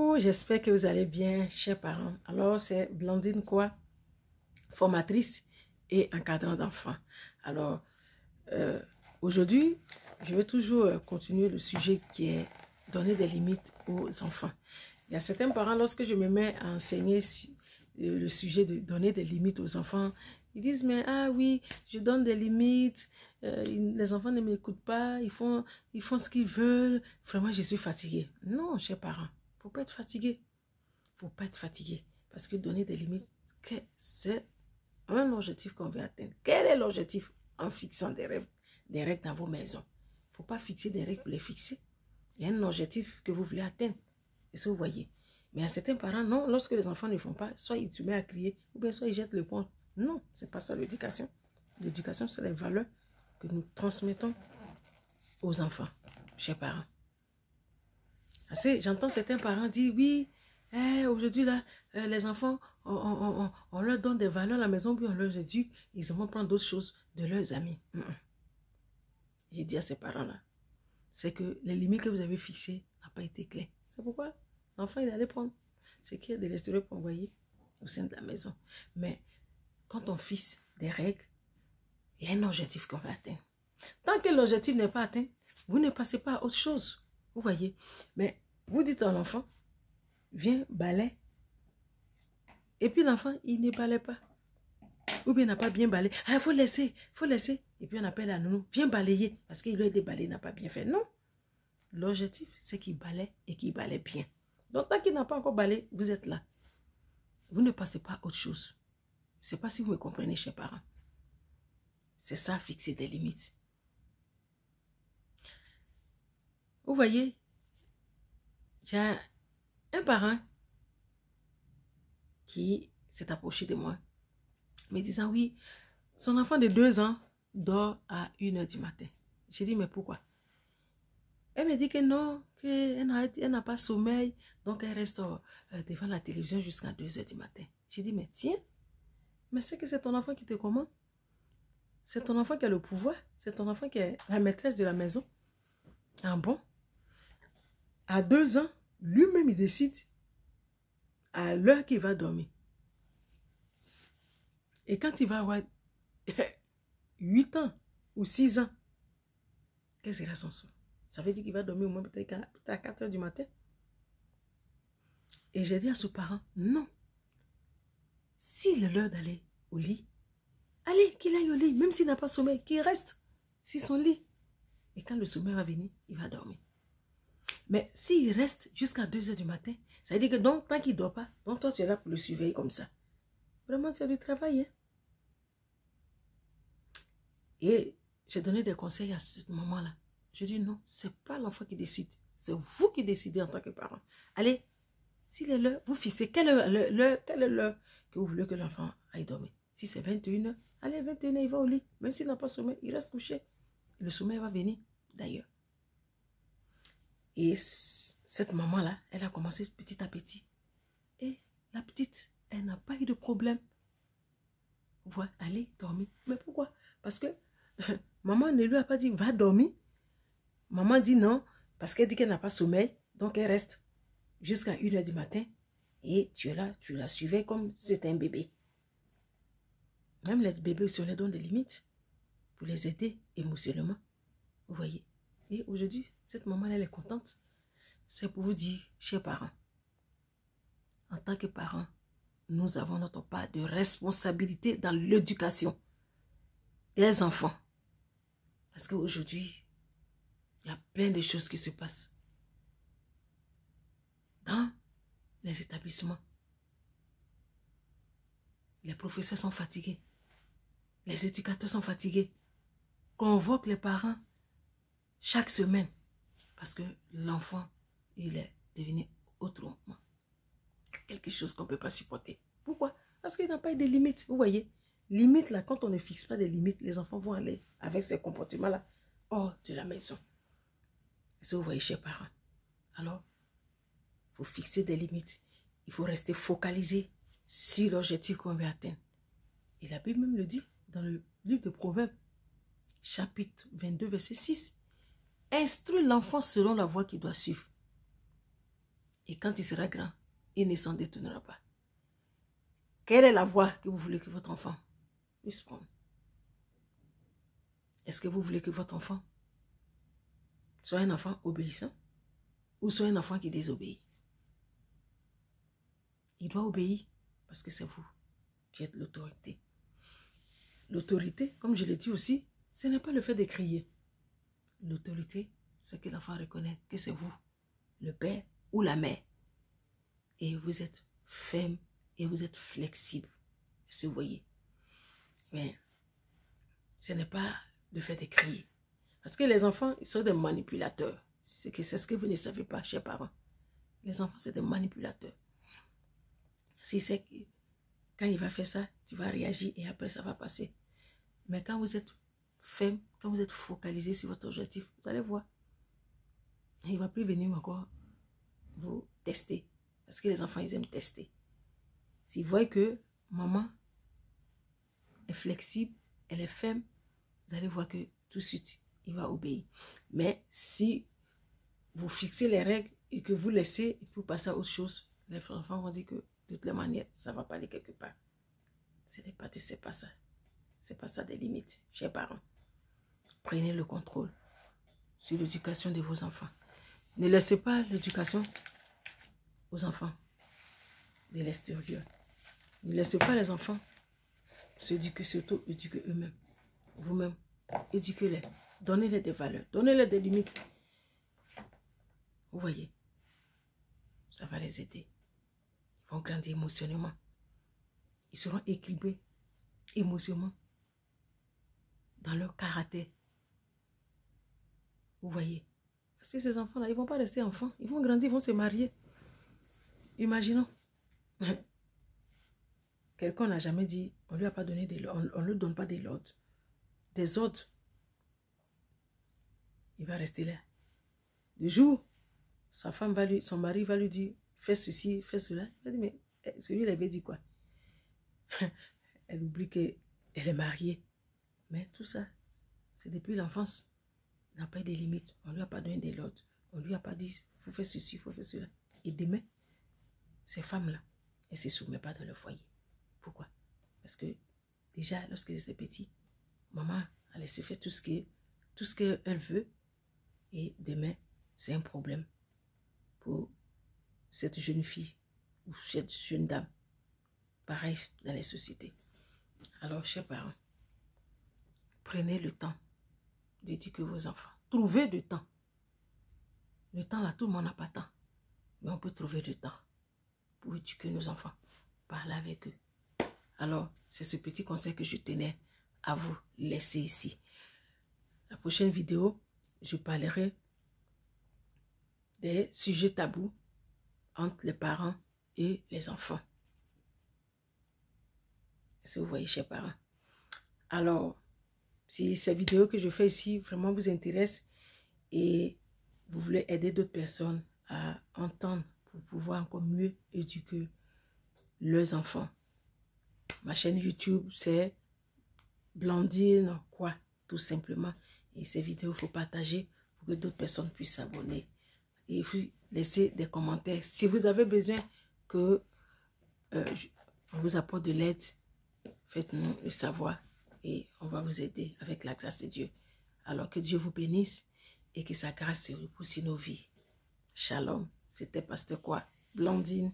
Oh, j'espère que vous allez bien, chers parents. Alors, c'est Blandine quoi, formatrice et encadrant d'enfants. Alors, aujourd'hui, je vais toujours continuer le sujet qui est donner des limites aux enfants. Il y a certains parents, lorsque je me mets à enseigner le sujet de donner des limites aux enfants, ils disent, mais ah oui, je donne des limites, les enfants ne m'écoutent pas, ils font ce qu'ils veulent. Vraiment, je suis fatiguée. Non, chers parents, il ne faut pas être fatigué. Il ne faut pas être fatigué. Parce que donner des limites, c'est un objectif qu'on veut atteindre. Quel est l'objectif en fixant des règles dans vos maisons? Il ne faut pas fixer des règles pour les fixer. Il y a un objectif que vous voulez atteindre. Et ça, vous voyez. Mais à certains parents, non, lorsque les enfants ne font pas, soit ils se mettent à crier, ou bien soit ils jettent le point. Non, ce n'est pas ça l'éducation. L'éducation, c'est les valeurs que nous transmettons aux enfants, chers parents. J'entends certains parents dire, oui, aujourd'hui, là, les enfants, on leur donne des valeurs à la maison, puis on leur éduque, ils vont prendre d'autres choses de leurs amis. J'ai dit à ces parents-là, c'est que les limites que vous avez fixées n'ont pas été claires. C'est pourquoi l'enfant, il allait prendre ce qu'il y a de l'extérieur pour envoyer au sein de la maison. Mais quand on fixe des règles, il y a un objectif qu'on va atteindre. Tant que l'objectif n'est pas atteint, vous ne passez pas à autre chose. Vous voyez. Mais vous dites à l'enfant, viens balayer. Et puis l'enfant, il ne balaye pas. Ou bien il n'a pas bien balayé. Ah, il faut laisser, il faut laisser. Et puis on appelle à nounou, viens balayer. Parce qu'il lui a été balayé, il n'a pas bien fait. Non. L'objectif, c'est qu'il balaye et qu'il balaye bien. Donc tant qu'il n'a pas encore balayé, vous êtes là. Vous ne passez pas à autre chose. Je ne sais pas si vous me comprenez, chers parents. C'est ça, fixer des limites. Vous voyez, il y a un parent qui s'est approché de moi, me disant, oui, son enfant de 2 ans dort à 1h du matin. J'ai dit, mais pourquoi? Elle me dit que non, qu'elle n'a pas sommeil, donc elle reste devant la télévision jusqu'à 2h du matin. J'ai dit, mais tiens, mais c'est que c'est ton enfant qui te commande. C'est ton enfant qui a le pouvoir. C'est ton enfant qui est la maîtresse de la maison. Ah bon? À 2 ans, lui-même, il décide à l'heure qu'il va dormir. Et quand il va avoir 8 ans ou 6 ans, quel sera son son? Ça veut dire qu'il va dormir au moins peut-être à 4h du matin. Et j'ai dit à ce parent, non. S'il est l'heure d'aller au lit, allez, qu'il aille au lit, même s'il n'a pas sommeil, qu'il reste sur son lit. Et quand le sommeil va venir, il va dormir. Mais s'il reste jusqu'à 2h du matin, ça veut dire que donc, tant qu'il ne dort pas, donc toi tu es là pour le surveiller comme ça. Vraiment, tu as du travail. Hein? Et j'ai donné des conseils à ce moment-là. Je dis non, ce n'est pas l'enfant qui décide. C'est vous qui décidez en tant que parent. Allez, s'il est l'heure, vous fixez quelle est l'heure que vous voulez que l'enfant aille dormir. Si c'est 21h, allez, 21h, il va au lit. Même s'il n'a pas sommeil, il reste couché. Le sommeil va venir d'ailleurs. Et cette maman-là, elle a commencé petit à petit. Et la petite, elle n'a pas eu de problème. Voilà, allez dormir. Mais pourquoi? Parce que maman ne lui a pas dit, va dormir. Maman dit non, parce qu'elle dit qu'elle n'a pas sommeil. Donc elle reste jusqu'à 1h du matin. Et tu es là, tu la suivais comme si c'était un bébé. Même les bébés aussi, on les donne des limites pour les aider émotionnellement. Vous voyez. Et aujourd'hui, cette maman, elle est contente. C'est pour vous dire, chers parents, en tant que parents, nous avons notre part de responsabilité dans l'éducation des enfants. Parce qu'aujourd'hui, il y a plein de choses qui se passent dans les établissements. Les professeurs sont fatigués. Les éducateurs sont fatigués. Convoquent les parents chaque semaine. Parce que l'enfant, il est devenu autrement. Quelque chose qu'on ne peut pas supporter. Pourquoi? Parce qu'il n'a pas de limites. Vous voyez, limite là, quand on ne fixe pas des limites, les enfants vont aller avec ces comportements-là hors de la maison. Et ça, vous voyez, chers parents. Alors, il faut fixer des limites. Il faut rester focalisé sur l'objectif qu'on veut atteindre. Et la Bible même le dit dans le livre de Proverbes, chapitre 22, verset 6. Instruis l'enfant selon la voie qu'il doit suivre. Et quand il sera grand, il ne s'en détournera pas. Quelle est la voie que vous voulez que votre enfant puisse prendre? Est-ce que vous voulez que votre enfant soit un enfant obéissant ou soit un enfant qui désobéit? Il doit obéir parce que c'est vous qui êtes l'autorité. L'autorité, comme je l'ai dit aussi, ce n'est pas le fait de crier. L'autorité, c'est que l'enfant reconnaît que c'est vous, le père ou la mère. Et vous êtes ferme et vous êtes flexible. Si vous voyez. Mais ce n'est pas le fait de crier. Parce que les enfants, ils sont des manipulateurs. C'est ce que vous ne savez pas, chers parents. Les enfants, c'est des manipulateurs. Si c'est que quand il va faire ça, tu vas réagir et après ça va passer. Mais quand vous êtes ferme, quand vous êtes focalisé sur votre objectif, vous allez voir. Il ne va plus venir encore vous tester. Parce que les enfants, ils aiment tester. S'ils voient que maman est flexible, elle est ferme, vous allez voir que tout de suite, il va obéir. Mais si vous fixez les règles et que vous laissez et pour passer à autre chose, les enfants vont dire que de toutes les manières, ça ne va pas aller quelque part. C'est pas ça. C'est pas ça des limites, chers parents. Prenez le contrôle sur l'éducation de vos enfants. Ne laissez pas l'éducation aux enfants de l'extérieur. Ne laissez pas les enfants s'éduquer, surtout éduquer eux-mêmes. Vous-même, éduquez-les. Donnez-les des valeurs. Donnez-les des limites. Vous voyez, ça va les aider. Ils vont grandir émotionnellement. Ils seront équilibrés émotionnellement dans leur caractère. Vous voyez. Parce que ces enfants-là, ils ne vont pas rester enfants. Ils vont grandir, ils vont se marier. Imaginons. Quelqu'un n'a jamais dit, on ne lui a pas donné des ordres, on ne lui donne pas des ordres. Des ordres. Il va rester là. Le jour, son mari va lui dire, fais ceci, fais cela. Il va dire, mais celui-là, il avait dit quoi? Elle oublie qu'elle est mariée. Mais tout ça, c'est depuis l'enfance. Il n'a pas eu de limites. On ne lui a pas donné des ordres. On ne lui a pas dit, il faut faire ceci, il faut faire cela. Et demain, ces femmes-là, elles ne se soumettent pas dans le foyer. Pourquoi? Parce que déjà, lorsqu'elles étaient petites, maman, elle laissé faire tout ce qu'elle veut. Et demain, c'est un problème pour cette jeune fille ou cette jeune dame. Pareil dans les sociétés. Alors, chers parents, prenez le temps d'éduquer vos enfants. Trouvez du temps. Le temps, là, tout le monde n'a pas de temps. Mais on peut trouver du temps pour éduquer nos enfants. Parler avec eux. Alors, c'est ce petit conseil que je tenais à vous laisser ici. La prochaine vidéo, je parlerai des sujets tabous entre les parents et les enfants. Est-ce que vous voyez, chers parents? Alors, si ces vidéos que je fais ici vraiment vous intéressent et vous voulez aider d'autres personnes à entendre pour pouvoir encore mieux éduquer leurs enfants, ma chaîne YouTube, c'est Blandine quoi, tout simplement. Et ces vidéos, il faut partager pour que d'autres personnes puissent s'abonner. Et vous laissez des commentaires. Si vous avez besoin que on vous apporte de l'aide, faites-nous le savoir et on va vous aider avec la grâce de Dieu. Alors que Dieu vous bénisse et que sa grâce se repose sur nos vies. Shalom. C'était Pasteur quoi, Blandine.